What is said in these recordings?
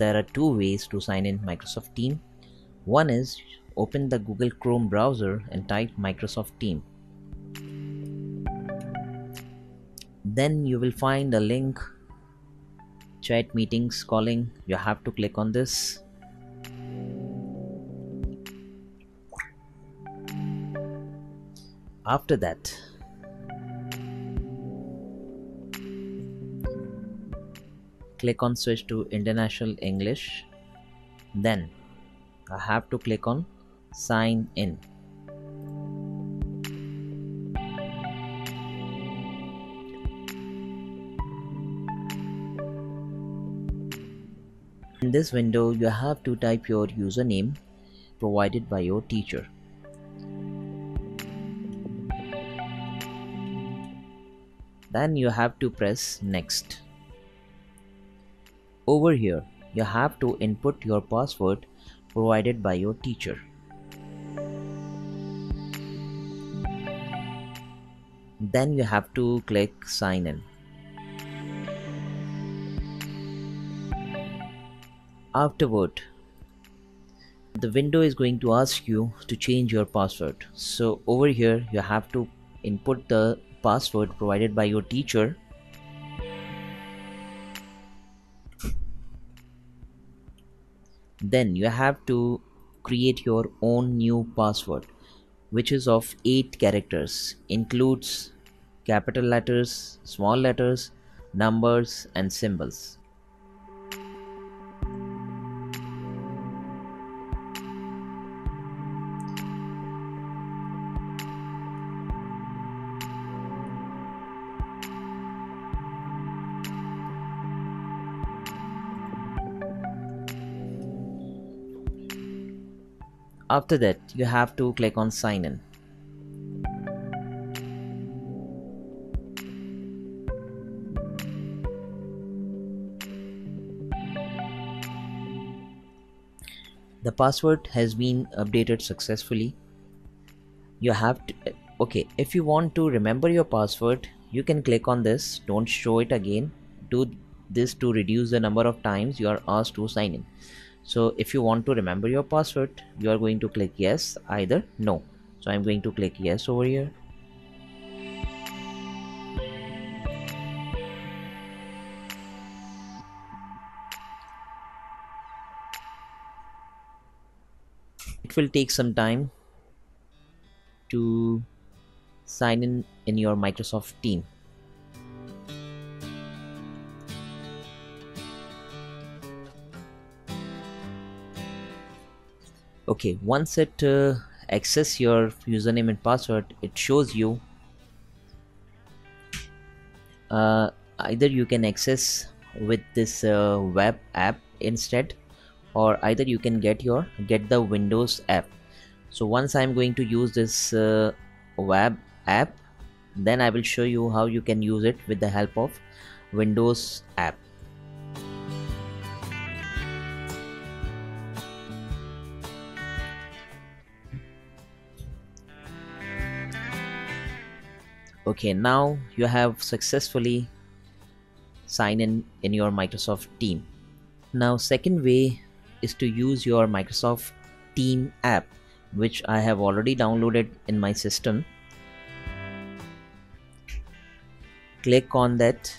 there are two ways to sign in Microsoft Teams. One is open the Google Chrome browser and type Microsoft Teams. Then you will find a link, chat meetings calling. You have to click on this. After that, click on switch to International English. Then I have to click on sign in. In this window, you have to type your username provided by your teacher. Then you have to press next. Over here, you have to input your password provided by your teacher. Then you have to click sign in. Afterward, the window is going to ask you to change your password. So over here, you have to input the password provided by your teacher. Then you have to create your own new password, which is of 8 characters, includes capital letters, small letters, numbers and symbols. After that, you have to click on sign in. The password has been updated successfully. You have to okay, if you want to remember your password, you can click on this. Don't show it again. Do this to reduce the number of times you are asked to sign in. So if you want to remember your password, you are going to click yes, either no. So I'm going to click yes over here. It will take some time to sign in your Microsoft Teams. Okay, once it access your username and password, it shows you either you can access with this web app instead, or either you can get the Windows app. So once I'm going to use this web app, then I will show you how you can use it with the help of Windows app. Okay, now you have successfully signed in your Microsoft Teams. Now second way is to use your Microsoft Teams app, which I have already downloaded in my system. Click on that.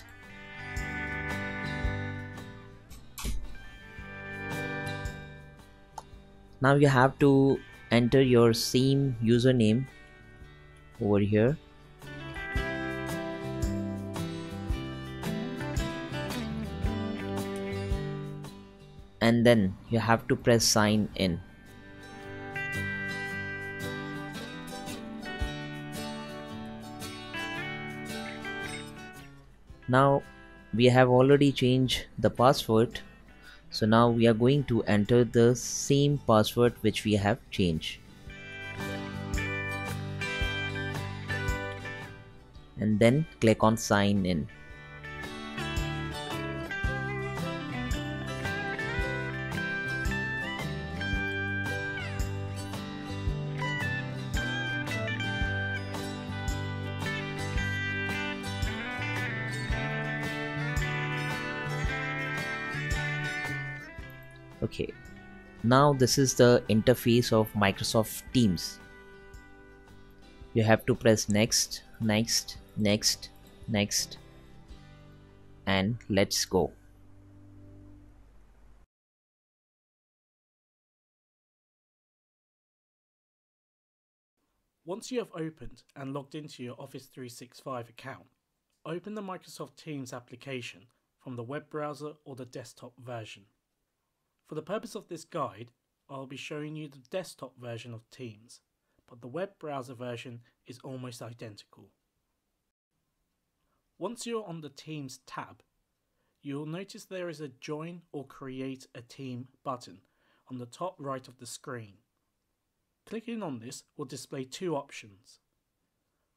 Now you have to enter your same username over here. And then you have to press sign in. Now we have already changed the password, so now we are going to enter the same password which we have changed, and then click on sign in. Okay, now this is the interface of Microsoft Teams. You have to press next, next, next, next, and let's go. Once you have opened and logged into your Office 365 account, open the Microsoft Teams application from the web browser or the desktop version. For the purpose of this guide, I'll be showing you the desktop version of Teams, but the web browser version is almost identical. Once you're on the Teams tab, you'll notice there is a Join or Create a Team button on the top right of the screen. Clicking on this will display two options.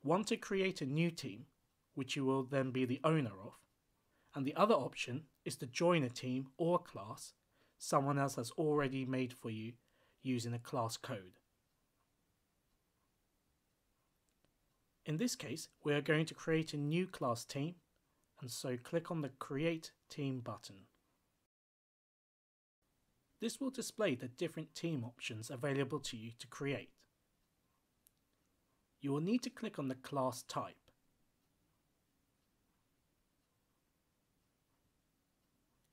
One to create a new team, which you will then be the owner of, and the other option is to join a team or class someone else has already made for you using a class code. In this case, we are going to create a new class team, and so click on the Create Team button. This will display the different team options available to you to create. You will need to click on the class type.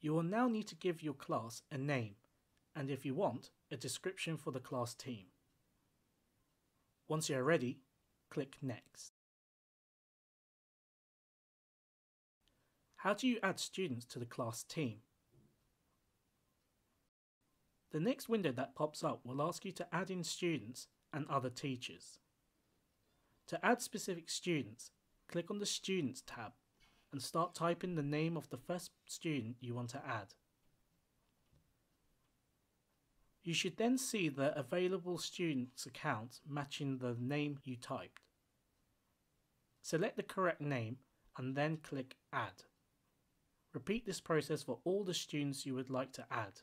You will now need to give your class a name, and if you want, a description for the class team. Once you are ready, click Next. How do you add students to the class team? The next window that pops up will ask you to add in students and other teachers. To add specific students, click on the Students tab and start typing the name of the first student you want to add. You should then see the available students account matching the name you typed. Select the correct name and then click Add. Repeat this process for all the students you would like to add.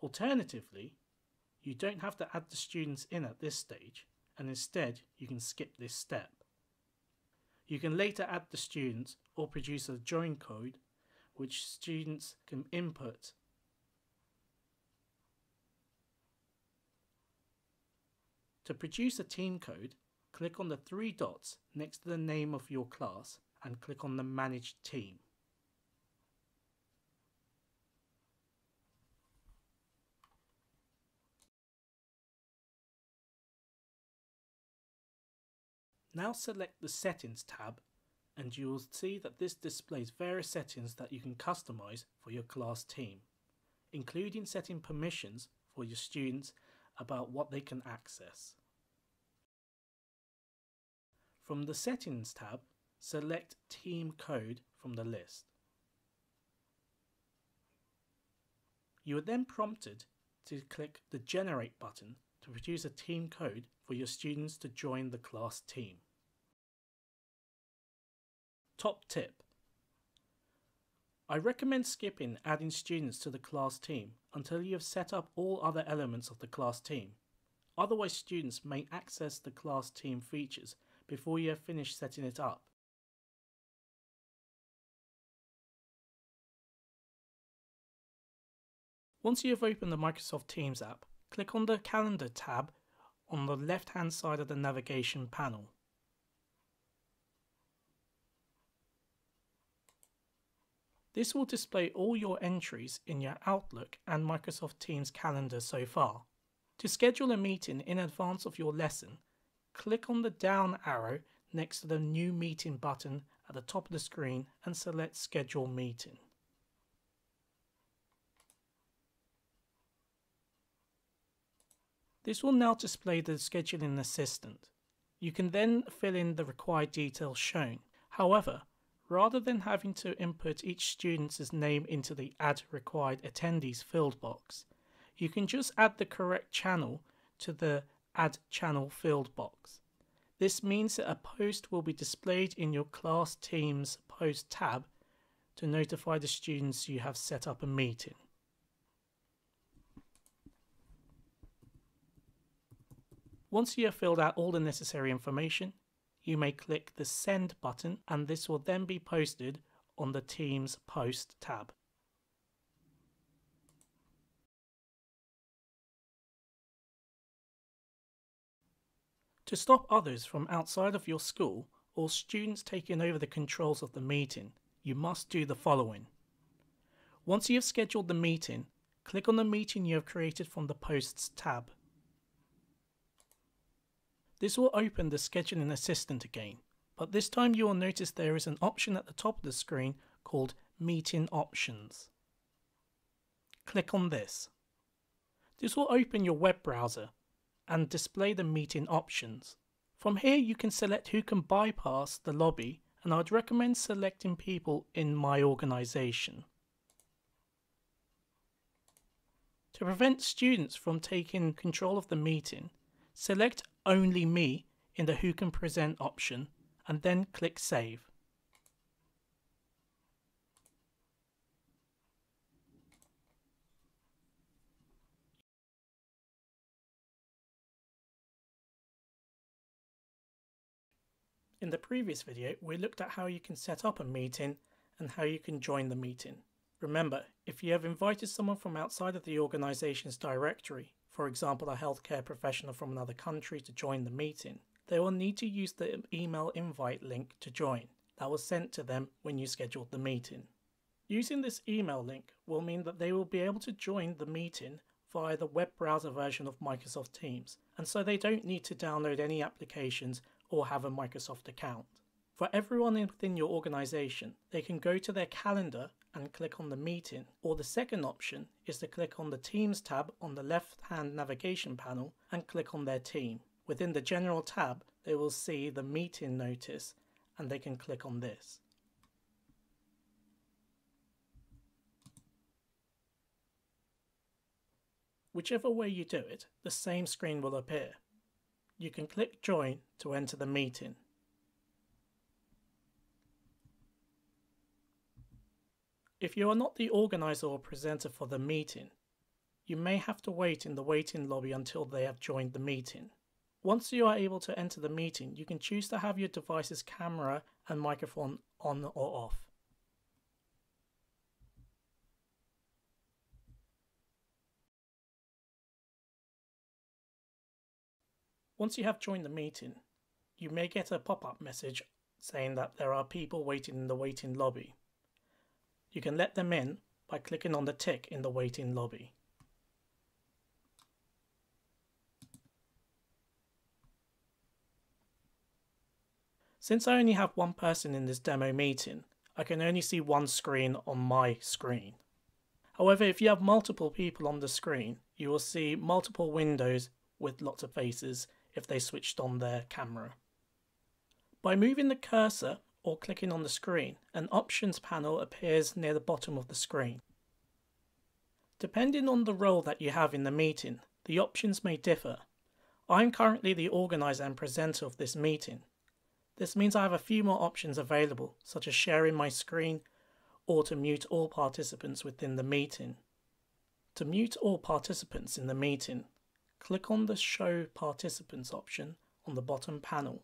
Alternatively, you don't have to add the students in at this stage, and instead you can skip this step. You can later add the students or produce a join code which students can input. To produce a team code, click on the three dots next to the name of your class and click on the Manage Team. Now select the Settings tab and you will see that this displays various settings that you can customize for your class team, including setting permissions for your students about what they can access. From the Settings tab, select Team Code from the list. You are then prompted to click the Generate button to produce a team code for your students to join the class team. Top tip: I recommend skipping adding students to the class team until you have set up all other elements of the class team. Otherwise, students may access the class team features before you have finished setting it up. Once you have opened the Microsoft Teams app, click on the Calendar tab on the left-hand side of the navigation panel. This will display all your entries in your Outlook and Microsoft Teams calendar so far. To schedule a meeting in advance of your lesson, click on the down arrow next to the New Meeting button at the top of the screen and select Schedule Meeting. This will now display the scheduling assistant. You can then fill in the required details shown. However, rather than having to input each student's name into the Add Required Attendees field box, you can just add the correct channel to the Add Channel field box. This means that a post will be displayed in your Class Teams Post tab to notify the students you have set up a meeting. Once you have filled out all the necessary information, you may click the Send button and this will then be posted on the Teams Post tab. To stop others from outside of your school or students taking over the controls of the meeting, you must do the following. Once you have scheduled the meeting, click on the meeting you have created from the Posts tab. This will open the Scheduling Assistant again, but this time you will notice there is an option at the top of the screen called Meeting Options. Click on this. This will open your web browser and display the meeting options. From here you can select who can bypass the lobby, and I would recommend selecting people in my organisation. To prevent students from taking control of the meeting, select Only Me in the Who Can Present option and then click Save. In the previous video, we looked at how you can set up a meeting and how you can join the meeting. Remember, if you have invited someone from outside of the organisation's directory, for example a healthcare professional from another country, to join the meeting, they will need to use the email invite link to join that was sent to them when you scheduled the meeting. Using this email link will mean that they will be able to join the meeting via the web browser version of Microsoft Teams, and so they don't need to download any applications or have a Microsoft account. For everyone within your organisation, they can go to their calendar and click on the meeting, or the second option is to click on the Teams tab on the left-hand navigation panel and click on their team. Within the General tab, they will see the meeting notice and they can click on this. Whichever way you do it, the same screen will appear. You can click Join to enter the meeting. If you are not the organizer or presenter for the meeting, you may have to wait in the waiting lobby until they have joined the meeting. Once you are able to enter the meeting, you can choose to have your device's camera and microphone on or off. Once you have joined the meeting, you may get a pop-up message saying that there are people waiting in the waiting lobby. You can let them in by clicking on the tick in the waiting lobby. Since I only have one person in this demo meeting, I can only see one screen on my screen. However, if you have multiple people on the screen, you will see multiple windows with lots of faces if they switched on their camera. By moving the cursor or clicking on the screen, an options panel appears near the bottom of the screen. Depending on the role that you have in the meeting, the options may differ. I'm currently the organizer and presenter of this meeting. This means I have a few more options available, such as sharing my screen or to mute all participants within the meeting. To mute all participants in the meeting, click on the Show Participants option on the bottom panel.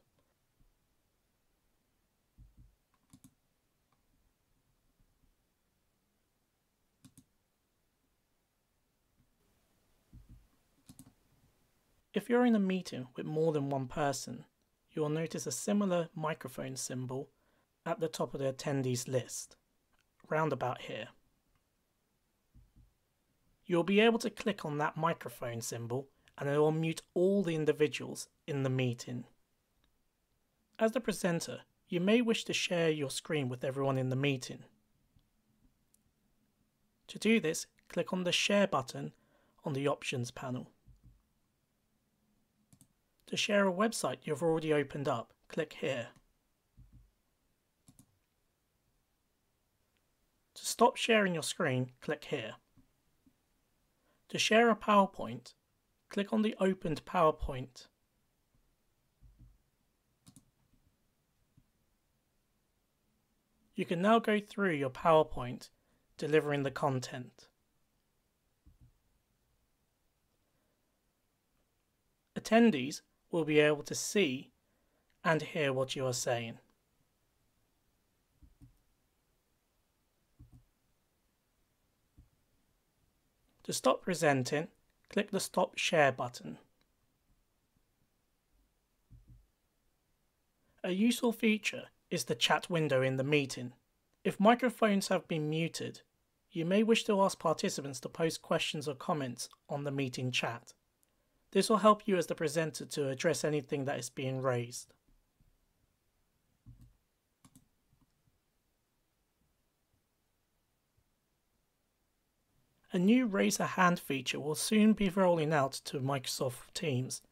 If you're in a meeting with more than one person, you will notice a similar microphone symbol at the top of the attendees list, round about here. You'll be able to click on that microphone symbol and it will mute all the individuals in the meeting. As the presenter, you may wish to share your screen with everyone in the meeting. To do this, click on the Share button on the Options panel. To share a website you've already opened up, click here. To stop sharing your screen, click here. To share a PowerPoint, click on the opened PowerPoint. You can now go through your PowerPoint, delivering the content. Attendees will be able to see and hear what you are saying. To stop presenting, click the Stop Share button. A useful feature is the chat window in the meeting. If microphones have been muted, you may wish to ask participants to post questions or comments on the meeting chat. This will help you as the presenter to address anything that is being raised. A new Raise a Hand feature will soon be rolling out to Microsoft Teams,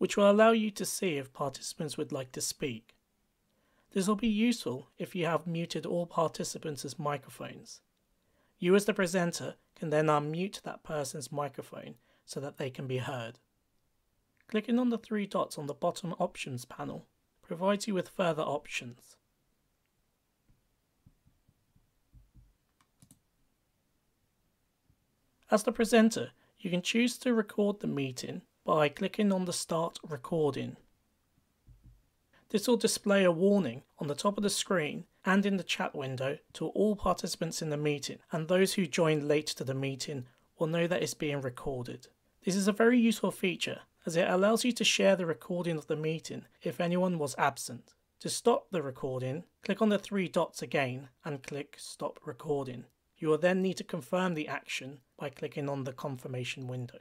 which will allow you to see if participants would like to speak. This will be useful if you have muted all participants' microphones. You as the presenter can then unmute that person's microphone so that they can be heard. Clicking on the three dots on the bottom options panel provides you with further options. As the presenter, you can choose to record the meeting by clicking on the Start Recording. This will display a warning on the top of the screen and in the chat window to all participants in the meeting, and those who joined late to the meeting will know that it's being recorded. This is a very useful feature as it allows you to share the recording of the meeting if anyone was absent. To stop the recording, click on the three dots again and click Stop Recording. You will then need to confirm the action by clicking on the confirmation window.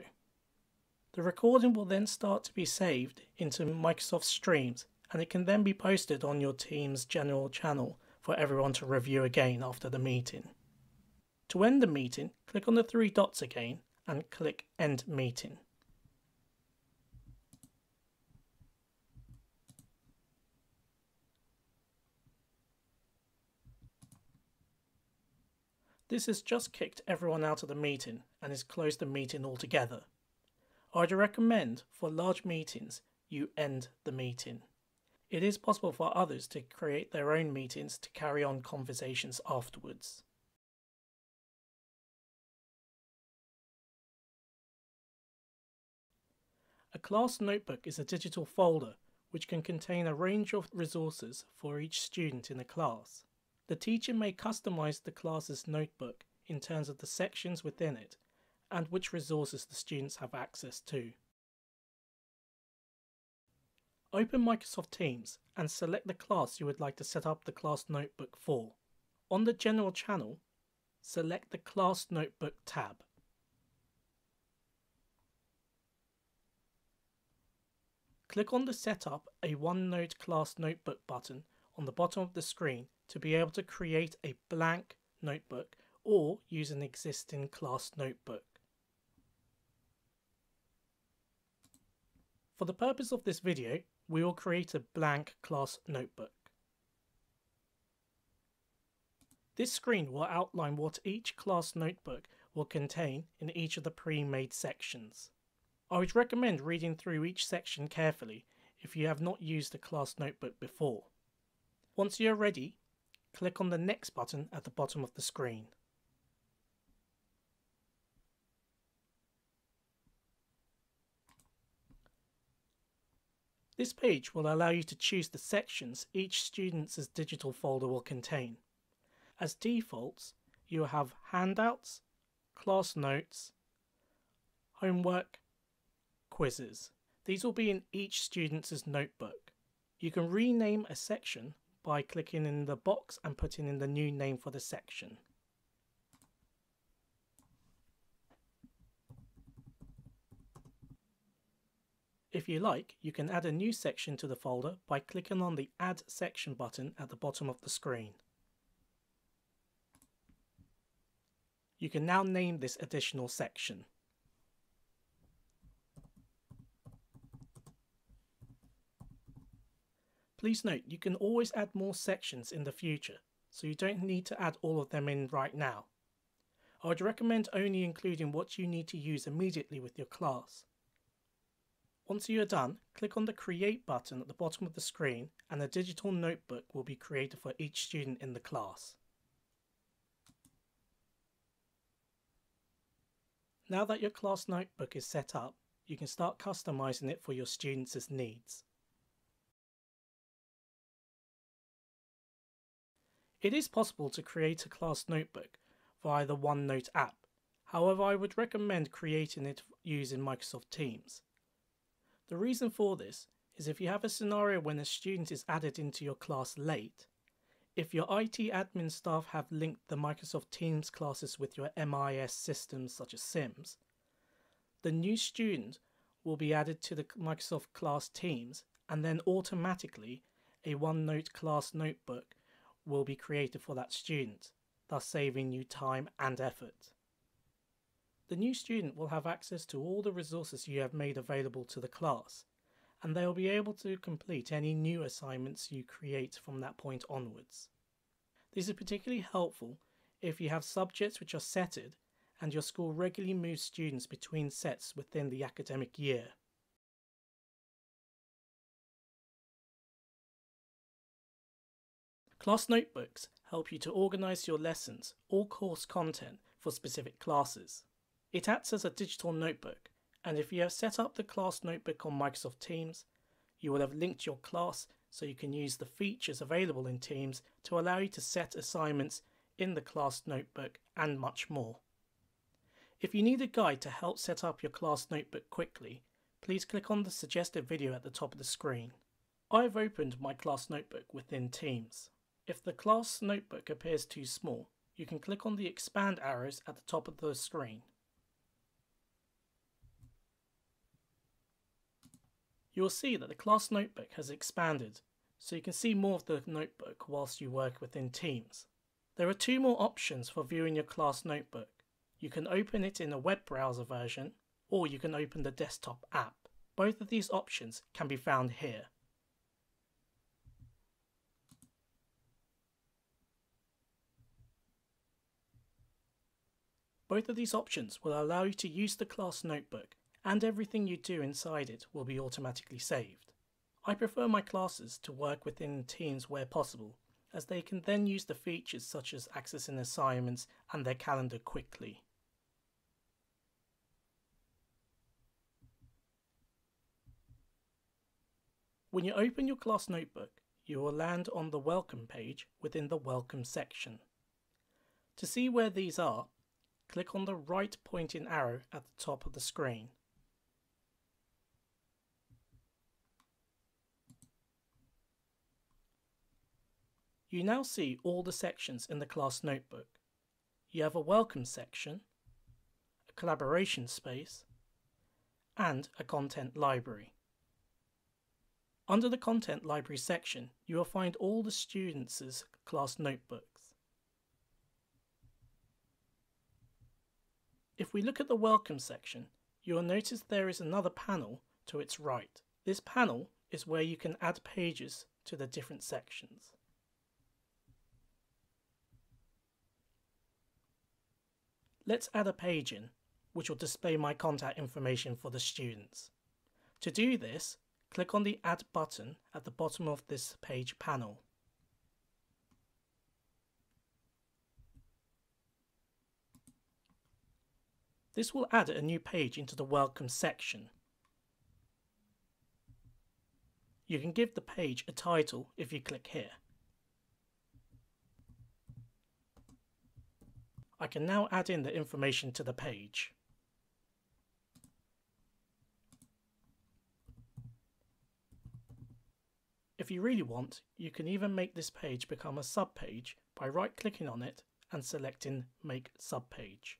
The recording will then start to be saved into Microsoft Streams, and it can then be posted on your team's general channel for everyone to review again after the meeting. To end the meeting, click on the three dots again and click End Meeting. This has just kicked everyone out of the meeting and has closed the meeting altogether. I'd recommend for large meetings you end the meeting. It is possible for others to create their own meetings to carry on conversations afterwards. A class notebook is a digital folder which can contain a range of resources for each student in a class. The teacher may customize the class's notebook in terms of the sections within it and which resources the students have access to. Open Microsoft Teams and select the class you would like to set up the class notebook for. On the General channel, select the Class Notebook tab. Click on the Set up a OneNote Class Notebook button on the bottom of the screen to be able to create a blank notebook or use an existing class notebook. For the purpose of this video, we will create a blank class notebook. This screen will outline what each class notebook will contain in each of the pre-made sections. I would recommend reading through each section carefully if you have not used a class notebook before. Once you are ready, click on the Next button at the bottom of the screen. This page will allow you to choose the sections each student's digital folder will contain. As defaults, you will have handouts, class notes, homework, quizzes. These will be in each student's notebook. You can rename a section by clicking in the box and putting in the new name for the section. If you like, you can add a new section to the folder by clicking on the Add Section button at the bottom of the screen. You can now name this additional section. Please note, you can always add more sections in the future, so you don't need to add all of them in right now. I would recommend only including what you need to use immediately with your class. Once you are done, click on the Create button at the bottom of the screen and a digital notebook will be created for each student in the class. Now that your class notebook is set up, you can start customizing it for your students' needs. It is possible to create a class notebook via the OneNote app. However, I would recommend creating it using Microsoft Teams. The reason for this is if you have a scenario when a student is added into your class late, if your IT admin staff have linked the Microsoft Teams classes with your MIS systems such as Sims, the new student will be added to the Microsoft class Teams, and then automatically a OneNote class notebook will be created for that student, thus saving you time and effort. The new student will have access to all the resources you have made available to the class, and they will be able to complete any new assignments you create from that point onwards. This is particularly helpful if you have subjects which are setted and your school regularly moves students between sets within the academic year. Class notebooks help you to organise your lessons or course content for specific classes. It acts as a digital notebook, and if you have set up the class notebook on Microsoft Teams, you will have linked your class so you can use the features available in Teams to allow you to set assignments in the class notebook and much more. If you need a guide to help set up your class notebook quickly, please click on the suggested video at the top of the screen. I have opened my class notebook within Teams. If the class notebook appears too small, you can click on the expand arrows at the top of the screen. You will see that the class notebook has expanded, so you can see more of the notebook whilst you work within Teams. There are two more options for viewing your class notebook. You can open it in a web browser version, or you can open the desktop app. Both of these options can be found here. Both of these options will allow you to use the class notebook, and everything you do inside it will be automatically saved. I prefer my classes to work within Teams where possible, as they can then use the features such as accessing assignments and their calendar quickly. When you open your class notebook, you will land on the Welcome page within the Welcome section. To see where these are, click on the right pointing arrow at the top of the screen. You now see all the sections in the class notebook. You have a Welcome section, a Collaboration space, and a Content library. Under the Content library section, you will find all the students' class notebooks. If we look at the Welcome section, you will notice there is another panel to its right. This panel is where you can add pages to the different sections. Let's add a page in, which will display my contact information for the students. To do this, click on the Add button at the bottom of this page panel. This will add a new page into the Welcome section. You can give the page a title if you click here. I can now add in the information to the page. If you really want, you can even make this page become a subpage by right-clicking on it and selecting Make Subpage.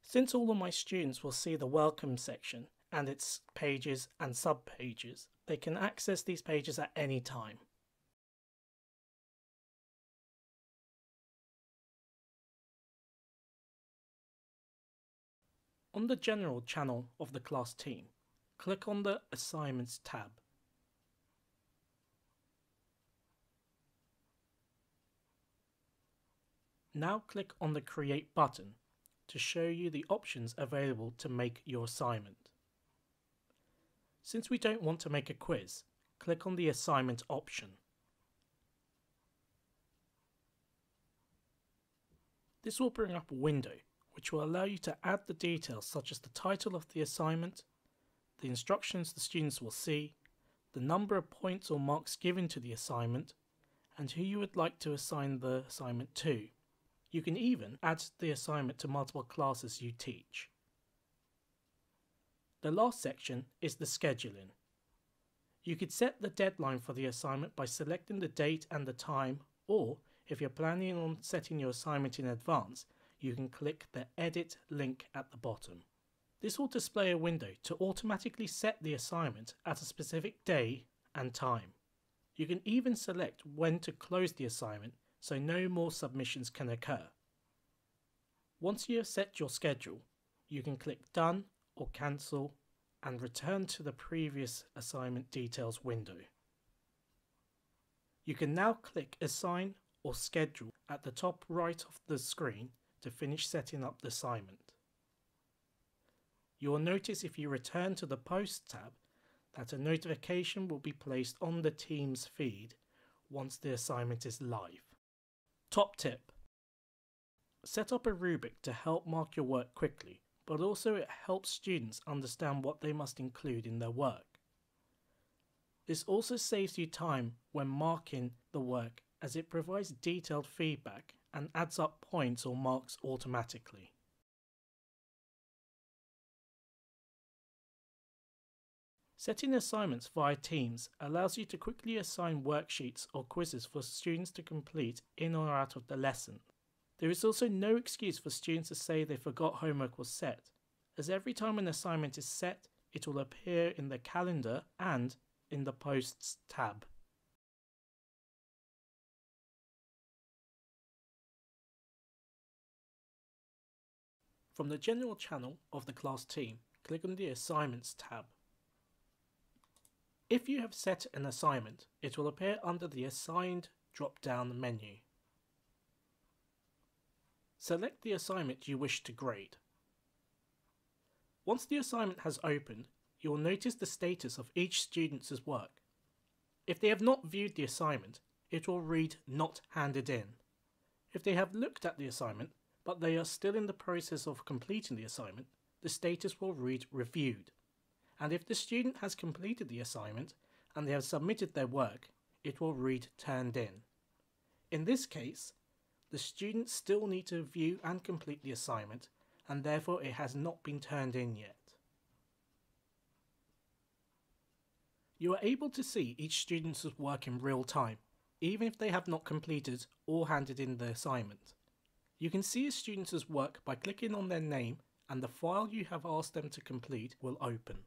Since all of my students will see the Welcome section and its pages and subpages, they can access these pages at any time. On the General channel of the class team, click on the Assignments tab. Now click on the Create button to show you the options available to make your assignment. Since we don't want to make a quiz, click on the Assignment option. This will bring up a window which will allow you to add the details such as the title of the assignment, the instructions the students will see, the number of points or marks given to the assignment, and who you would like to assign the assignment to. You can even add the assignment to multiple classes you teach. The last section is the scheduling. You could set the deadline for the assignment by selecting the date and the time, or if you're planning on setting your assignment in advance, you can click the Edit link at the bottom. This will display a window to automatically set the assignment at a specific day and time. You can even select when to close the assignment so no more submissions can occur. Once you have set your schedule, you can click Done or Cancel and return to the previous assignment details window. You can now click Assign or Schedule at the top right of the screen to finish setting up the assignment. You will notice if you return to the Post tab that a notification will be placed on the Teams feed once the assignment is live. Top tip: set up a rubric to help mark your work quickly, but also it helps students understand what they must include in their work. This also saves you time when marking the work, as it provides detailed feedback and adds up points or marks automatically. Setting assignments via Teams allows you to quickly assign worksheets or quizzes for students to complete in or out of the lesson. There is also no excuse for students to say they forgot homework was set, as every time an assignment is set, it will appear in the calendar and in the Posts tab. From the General channel of the class team, click on the Assignments tab. If you have set an assignment, it will appear under the Assigned drop-down menu. Select the assignment you wish to grade. Once the assignment has opened, you will notice the status of each student's work. If they have not viewed the assignment, it will read Not Handed In. If they have looked at the assignment, but they are still in the process of completing the assignment, the status will read Reviewed. And if the student has completed the assignment and they have submitted their work, it will read Turned In. In this case, the students still need to view and complete the assignment, and therefore it has not been turned in yet. You are able to see each student's work in real time, even if they have not completed or handed in the assignment. You can see a student's work by clicking on their name, and the file you have asked them to complete will open.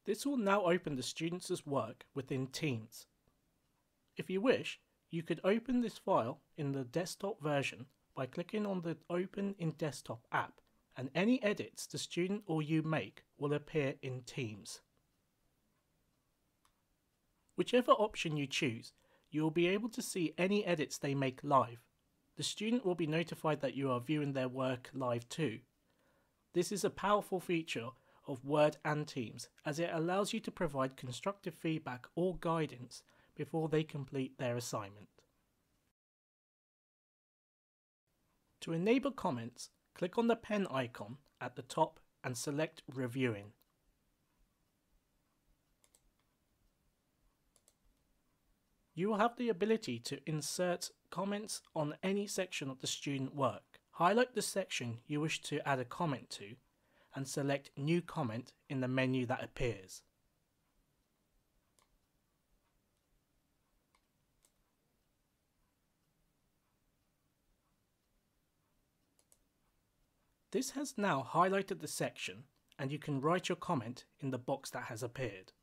This will now open the student's work within Teams. If you wish, you could open this file in the desktop version by clicking on the Open in Desktop app, and any edits the student or you make will appear in Teams. Whichever option you choose, you will be able to see any edits they make live. The student will be notified that you are viewing their work live too. This is a powerful feature of Word and Teams, as it allows you to provide constructive feedback or guidance before they complete their assignment. To enable comments, click on the pen icon at the top and select Reviewing. You will have the ability to insert comments on any section of the student work. Highlight the section you wish to add a comment to and select New Comment in the menu that appears. This has now highlighted the section, and you can write your comment in the box that has appeared.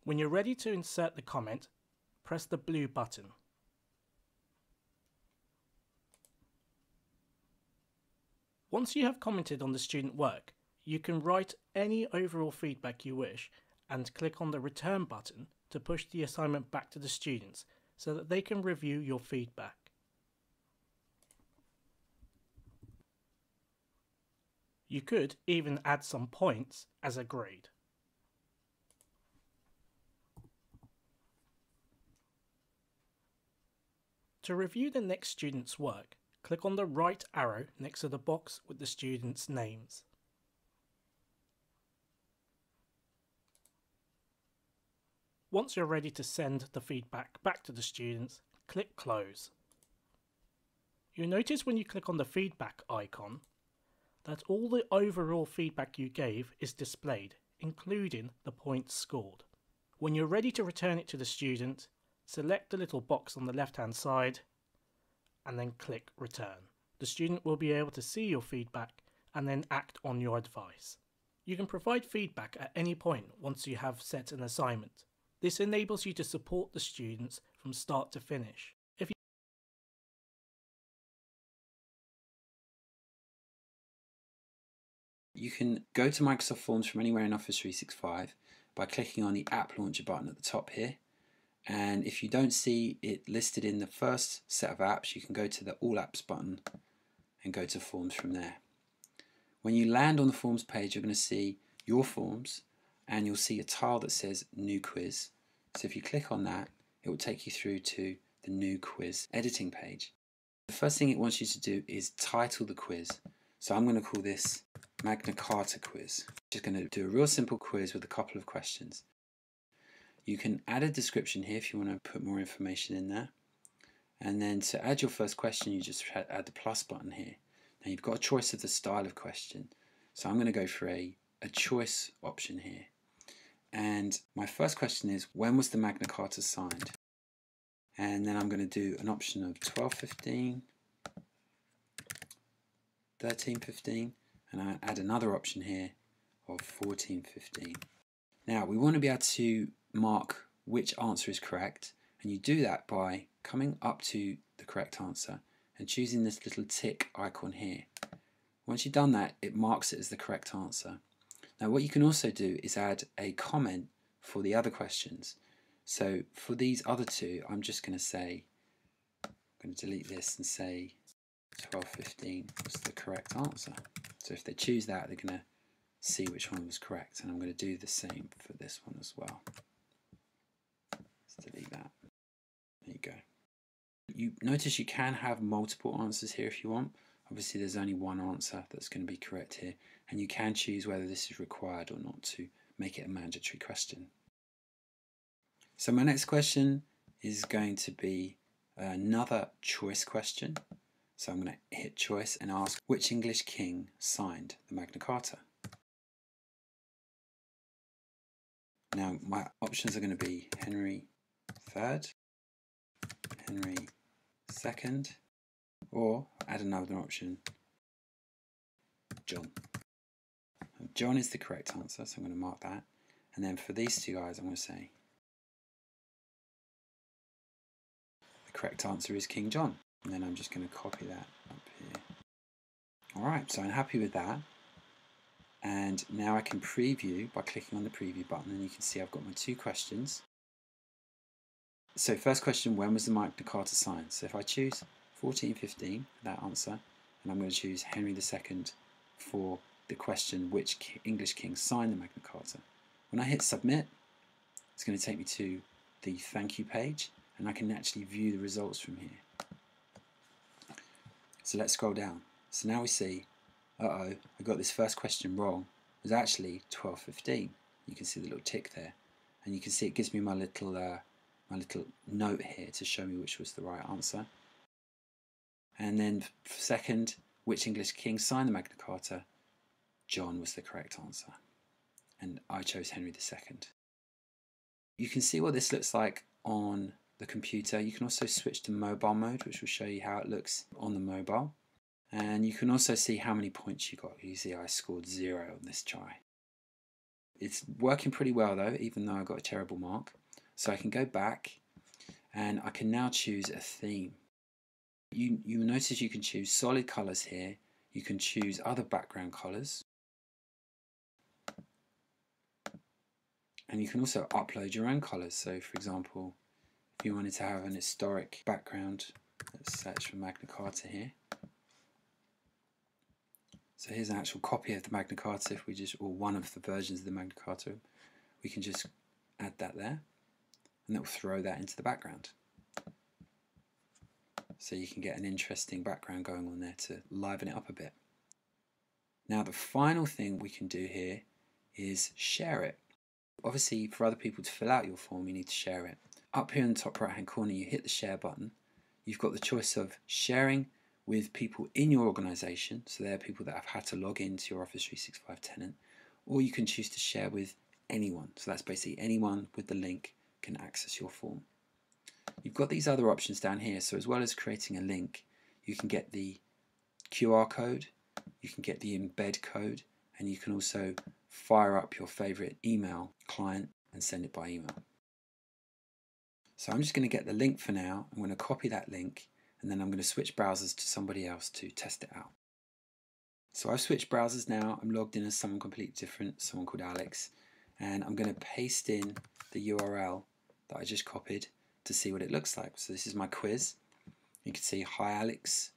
When you're ready to insert the comment, press the blue button. Once you have commented on the student work, you can write any overall feedback you wish and click on the return button to push the assignment back to the students so that they can review your feedback. You could even add some points as a grade. To review the next student's work, click on the right arrow next to the box with the students' names. Once you're ready to send the feedback back to the students, click Close. You'll notice when you click on the feedback icon that all the overall feedback you gave is displayed, including the points scored. When you're ready to return it to the student, select the little box on the left-hand side and then click Return. The student will be able to see your feedback and then act on your advice. You can provide feedback at any point once you have set an assignment. This enables you to support the students from start to finish. You can go to Microsoft Forms from anywhere in Office 365 by clicking on the App Launcher button at the top here. And if you don't see it listed in the first set of apps, you can go to the All Apps button and go to Forms from there. When you land on the Forms page, you're going to see your forms and you'll see a tile that says New Quiz. So if you click on that, it will take you through to the New Quiz editing page. The first thing it wants you to do is title the quiz. So I'm going to call this Magna Carta Quiz. Just going to do a real simple quiz with a couple of questions. You can add a description here if you want to put more information in there. And then to add your first question, you just add the plus button here. Now you've got a choice of the style of question. So I'm going to go for a choice option here. And my first question is, when was the Magna Carta signed? And then I'm going to do an option of 1215, 1315, and I add another option here of 1415. Now we want to be able to mark which answer is correct, and you do that by coming up to the correct answer and choosing this little tick icon here. Once you've done that, it marks it as the correct answer. Now what you can also do is add a comment for the other questions. So for these other two, I'm just going to say, I'm going to delete this and say 1215 was the correct answer. So if they choose that, they're going to see which one was correct, and I'm going to do the same for this one as well. Let's delete that. There you go. You notice you can have multiple answers here if you want. Obviously there's only one answer that's going to be correct here, and you can choose whether this is required or not to make it a mandatory question. So my next question is going to be another choice question. So I'm going to hit choice and ask, which English king signed the Magna Carta? Now my options are going to be Henry III, Henry II, or add another option, John. John is the correct answer, so I'm going to mark that. And then for these two guys, I'm going to say the correct answer is King John. And then I'm just going to copy that up here. Alright, so I'm happy with that. And now I can preview by clicking on the preview button, and you can see I've got my two questions. So first question, when was the Magna Carta signed? So if I choose 1415 for that answer, and I'm going to choose Henry II for the question, which English king signed the Magna Carta. When I hit submit, it's going to take me to the thank you page, and I can actually view the results from here. So let's scroll down. So now we see, I got this first question wrong. It was actually 1215. You can see the little tick there, and you can see it gives me my little note here to show me which was the right answer. And then second, which English king signed the Magna Carta? John was the correct answer, and I chose Henry II. You can see what this looks like on the computer. You can also switch to mobile mode, which will show you how it looks on the mobile. And you can also see how many points you got. You see I scored 0 on this try. It's working pretty well though, even though I got a terrible mark. So I can go back and I can now choose a theme. You notice you can choose solid colours here. You can choose other background colours. And you can also upload your own colours. So for example, if you wanted to have an historic background, let's search for Magna Carta here. So here's an actual copy of the Magna Carta, if we just, or one of the versions of the Magna Carta. We can just add that there, and that will throw that into the background. So you can get an interesting background going on there to liven it up a bit. Now the final thing we can do here is share it. Obviously, for other people to fill out your form, you need to share it. Up here in the top right hand corner, you hit the share button. You've got the choice of sharing with people in your organization, so they're people that have had to log into your Office 365 tenant, or you can choose to share with anyone. So that's basically anyone with the link can access your form. You've got these other options down here, so as well as creating a link, you can get the QR code, you can get the embed code, and you can also fire up your favorite email client and send it by email. So I'm just going to get the link for now. I'm going to copy that link, and then I'm going to switch browsers to somebody else to test it out. So I've switched browsers now. I'm logged in as someone completely different, someone called Alex, and I'm going to paste in the URL that I just copied to see what it looks like. So this is my quiz. You can see, hi Alex.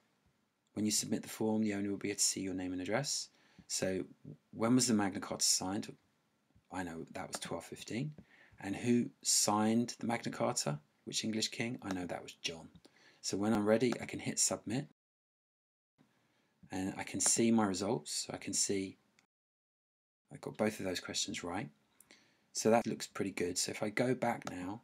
When you submit the form, the owner will be able to see your name and address. So when was the Magna Carta signed? I know that was 1215. And who signed the Magna Carta? Which English king? I know that was John. So when I'm ready, I can hit submit. And I can see my results. So I can see I got both of those questions right. So that looks pretty good. So if I go back now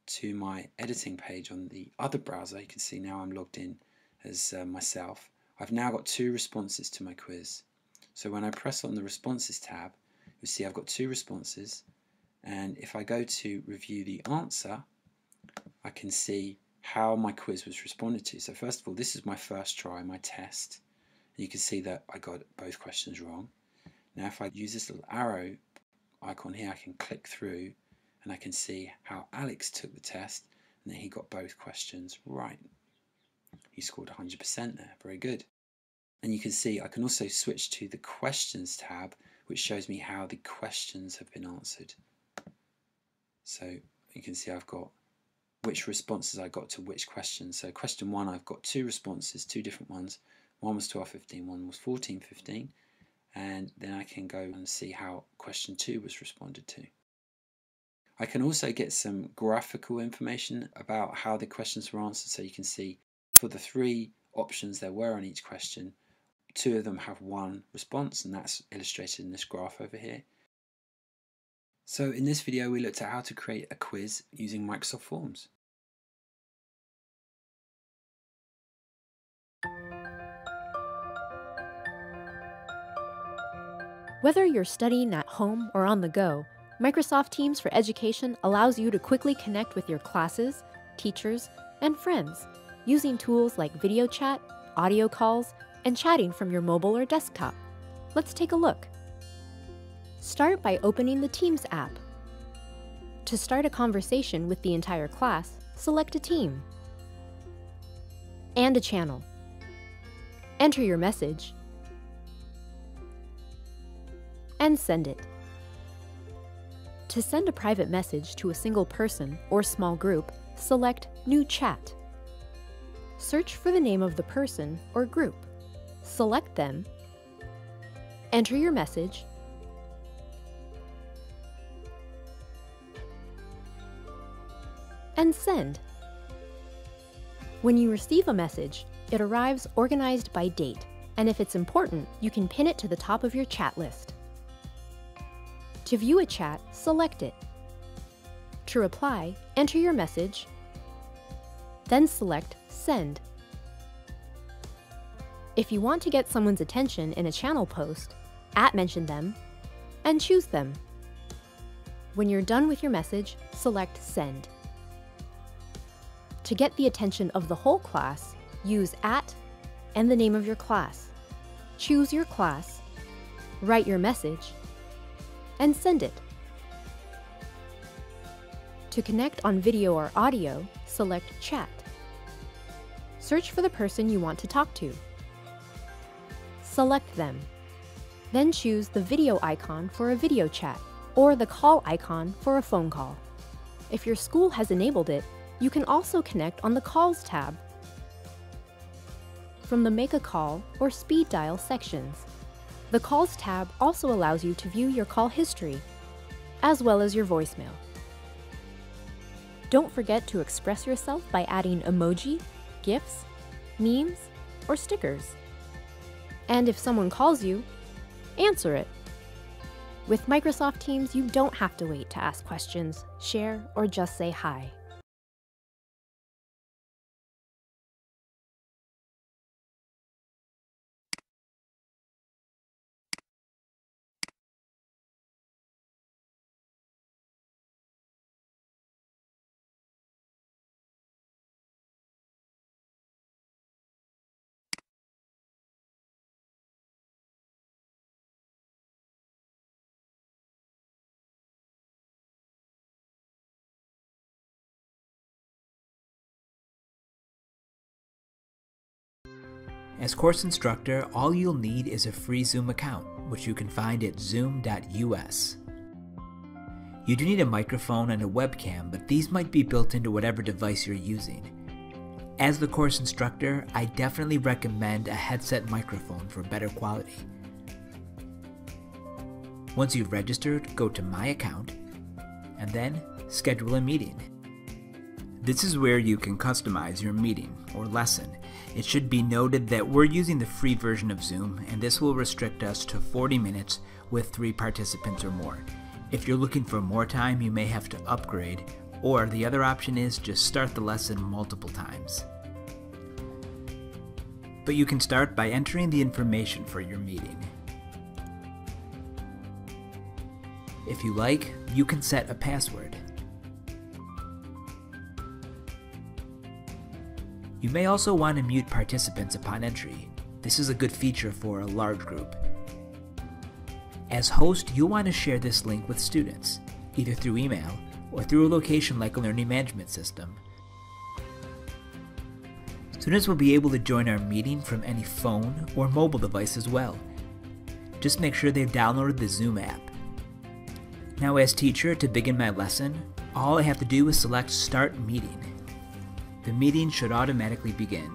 to my editing page on the other browser, you can see now I'm logged in as myself. I've now got 2 responses to my quiz. So when I press on the responses tab, you'll see I've got 2 responses, and if I go to review the answer, I can see how my quiz was responded to. So first of all, this is my first try, my test. And you can see that I got both questions wrong. Now if I use this little arrow icon here, I can click through and I can see how Alex took the test and that he got both questions right. He scored 100% there, very good. And you can see I can also switch to the questions tab, which shows me how the questions have been answered. So you can see I've got which responses I got to which questions. So question 1, I've got 2 responses, 2 different ones. One was 1215, one was 1415. And then I can go and see how question 2 was responded to. I can also get some graphical information about how the questions were answered. So you can see for the 3 options there were on each question, 2 of them have 1 response, and that's illustrated in this graph over here. So in this video we looked at how to create a quiz using Microsoft Forms. Whether you're studying at home or on the go, Microsoft Teams for Education allows you to quickly connect with your classes, teachers, and friends using tools like video chat, audio calls, and chatting from your mobile or desktop. Let's take a look. Start by opening the Teams app. To start a conversation with the entire class, select a team and a channel. Enter your message and send it. To send a private message to a single person or small group, select New Chat. Search for the name of the person or group. Select them, enter your message, and send. When you receive a message, it arrives organized by date, and if it's important, you can pin it to the top of your chat list. To view a chat, select it. To reply, enter your message, then select Send. If you want to get someone's attention in a channel post, @mention them and choose them. When you're done with your message, select Send. To get the attention of the whole class, use @ and the name of your class. Choose your class, write your message, and send it. To connect on video or audio, select Chat. Search for the person you want to talk to. Select them. Then choose the video icon for a video chat or the call icon for a phone call. If your school has enabled it, you can also connect on the Calls tab from the Make a Call or Speed Dial sections. The Calls tab also allows you to view your call history, as well as your voicemail. Don't forget to express yourself by adding emoji, GIFs, memes, or stickers. And if someone calls you, answer it. With Microsoft Teams, you don't have to wait to ask questions, share, or just say hi. As course instructor, all you'll need is a free Zoom account, which you can find at zoom.us. You do need a microphone and a webcam, but these might be built into whatever device you're using. As the course instructor, I definitely recommend a headset microphone for better quality. Once you've registered, go to My Account, and then schedule a meeting. This is where you can customize your meeting or lesson. It should be noted that we're using the free version of Zoom, and this will restrict us to 40 minutes with 3 participants or more. If you're looking for more time, you may have to upgrade, or the other option is just start the lesson multiple times. But you can start by entering the information for your meeting. If you like, you can set a password. You may also want to mute participants upon entry. This is a good feature for a large group. As host, you'll want to share this link with students, either through email or through a location like a learning management system. Students will be able to join our meeting from any phone or mobile device as well. Just make sure they've downloaded the Zoom app. Now as teacher, to begin my lesson, all I have to do is select Start Meeting. The meeting should automatically begin.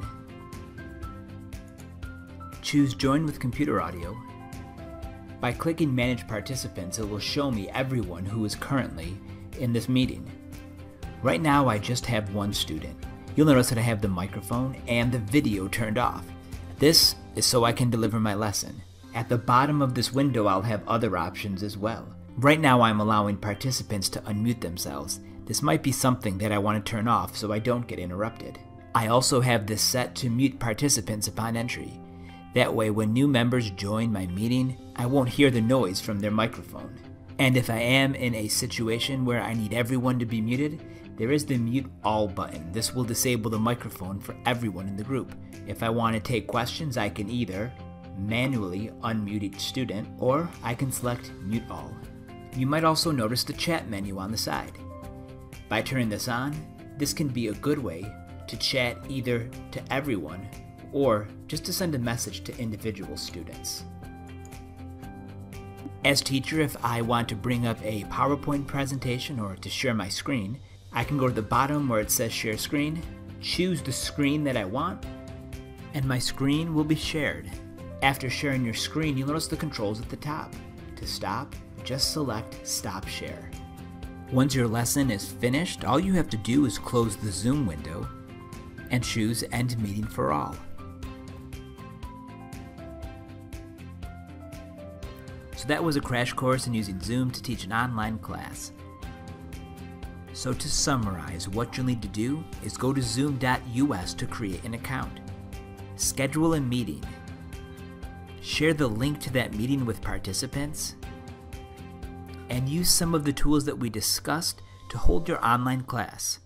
Choose Join with Computer Audio. By clicking Manage Participants, it will show me everyone who is currently in this meeting. Right now I just have one student. You'll notice that I have the microphone and the video turned off. This is so I can deliver my lesson. At the bottom of this window I'll have other options as well. Right now I'm allowing participants to unmute themselves. This might be something that I want to turn off so I don't get interrupted. I also have this set to mute participants upon entry. That way when new members join my meeting, I won't hear the noise from their microphone. And if I am in a situation where I need everyone to be muted, there is the Mute All button. This will disable the microphone for everyone in the group. If I want to take questions, I can either manually unmute each student, or I can select Mute All. You might also notice the chat menu on the side. By turning this on, this can be a good way to chat either to everyone or just to send a message to individual students. As teacher, if I want to bring up a PowerPoint presentation or to share my screen, I can go to the bottom where it says Share Screen, choose the screen that I want, and my screen will be shared. After sharing your screen, you'll notice the controls at the top. To stop, just select Stop Share. Once your lesson is finished, all you have to do is close the Zoom window and choose End Meeting for All. So that was a crash course in using Zoom to teach an online class. So to summarize, what you'll need to do is go to zoom.us to create an account. Schedule a meeting. Share the link to that meeting with participants, and use some of the tools that we discussed to hold your online class.